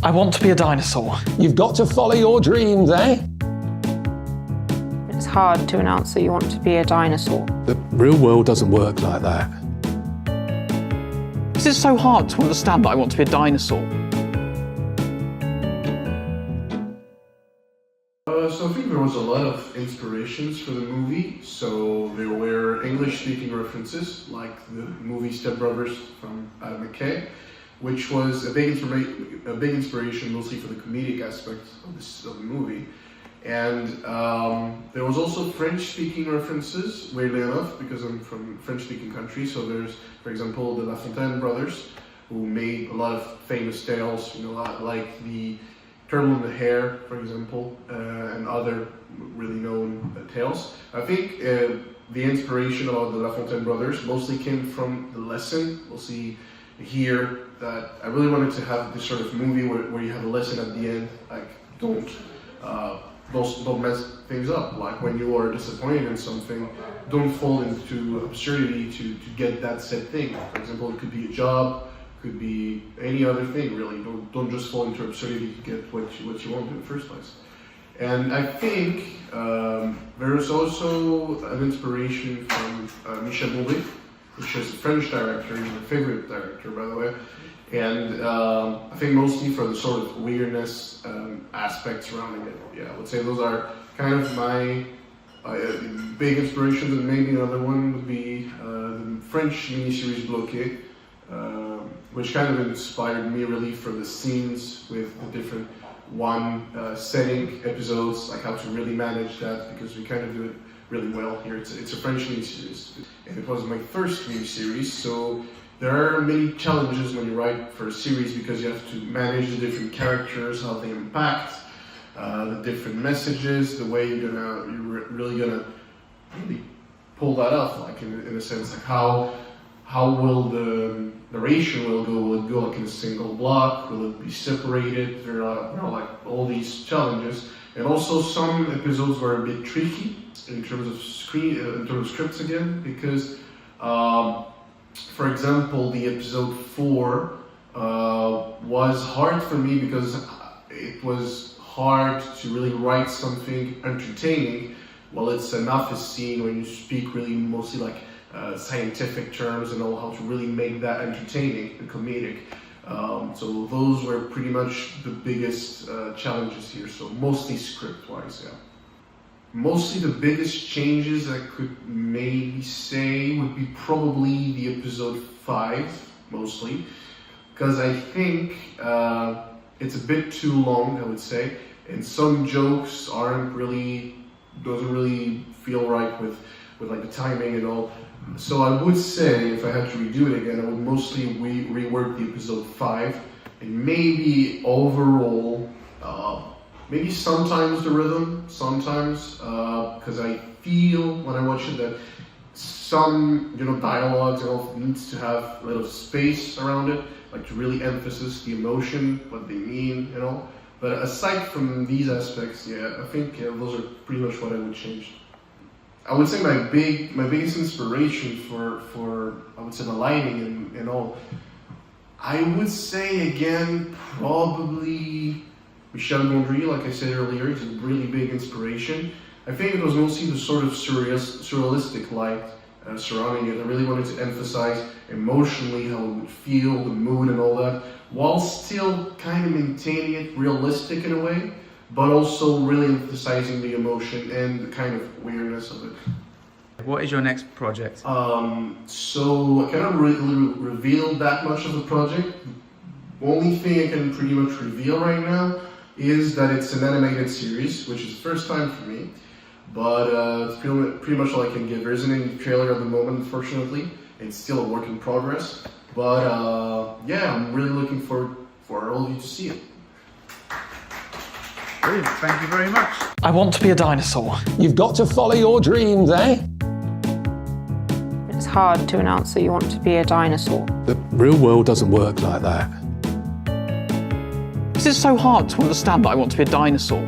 I want to be a dinosaur. You've got to follow your dreams, eh? It's hard to announce that you want to be a dinosaur. The real world doesn't work like that. Is it so hard to understand that I want to be a dinosaur? So I think there was a lot of inspirations for the movie. So there were English-speaking references, like the movie Step Brothers from Adam McKay, which was a big inspiration mostly for the comedic aspect of the movie. And there was also French-speaking references, weirdly enough, because I'm from a French-speaking country. So there's, for example, the La Fontaine brothers, who made a lot of famous tales, you know, like the Turtle and the Hare, for example, and other really known tales. I think the inspiration about the La Fontaine brothers mostly came from the lesson. We'll see here that I really wanted to have this sort of movie where you have a lesson at the end, like don't mess things up. Like when you are disappointed in something, don't fall into absurdity to get that said thing. For example, it could be a job, could be any other thing really. Don't just fall into absurdity to get what you want in the first place. And I think there is also an inspiration from Michel Bouvet, which is a French director. He's my favorite director, by the way. And I think mostly for the sort of weirdness aspect surrounding it. Yeah, I would say those are kind of my big inspirations, and maybe another one would be the French miniseries Bloqué, which kind of inspired me really for the scenes with the different setting episodes, like how to really manage that, because we kind of do it really well here. It's a French miniseries, and it was my first miniseries, so there are many challenges when you write for a series, because you have to manage the different characters, how they impact, the different messages, the way you're really gonna pull that off, like in a sense, like how will the narration will it go like in a single block? Will it be separated? There are like all these challenges, and also some episodes were a bit tricky in terms of scripts again, because for example, the episode 4 was hard for me because it was hard to really write something entertaining. Well, it's an office scene when you speak really mostly like scientific terms and all, how to really make that entertaining and comedic. So those were pretty much the biggest challenges here. So mostly script-wise, yeah. Mostly the biggest changes I could maybe say would be probably the episode 5, mostly, because I think it's a bit too long, I would say, and some jokes doesn't really feel right with like the timing and all. So I would say, if I had to redo it again, I would mostly rework the episode 5, and maybe overall, maybe sometimes the rhythm, because I feel when I watch it that some, dialogues and all needs to have a little space around it, like to really emphasize the emotion, what they mean, But aside from these aspects, yeah, I think those are pretty much what I would change. I would say my biggest inspiration for I would say the lighting and all, I would say again probably Michel Gondry, like I said earlier, is a really big inspiration. I think it was mostly the sort of surrealistic light surrounding it. I really wanted to emphasize emotionally how it would feel, the mood and all that, while still kind of maintaining it realistic in a way, but also really emphasizing the emotion and the kind of weirdness of it. What is your next project? So I cannot really reveal that much of the project. The only thing I can pretty much reveal right now is that it's an animated series, which is the first time for me, but it's pretty much all I can give. There isn't any trailer at the moment, unfortunately. It's still a work in progress, but yeah, I'm really looking forward for all of you to see it. Brilliant, thank you very much. I want to be a dinosaur. You've got to follow your dreams, eh? It's hard to announce that you want to be a dinosaur. The real world doesn't work like that. Is it so hard to understand that I want to be a dinosaur?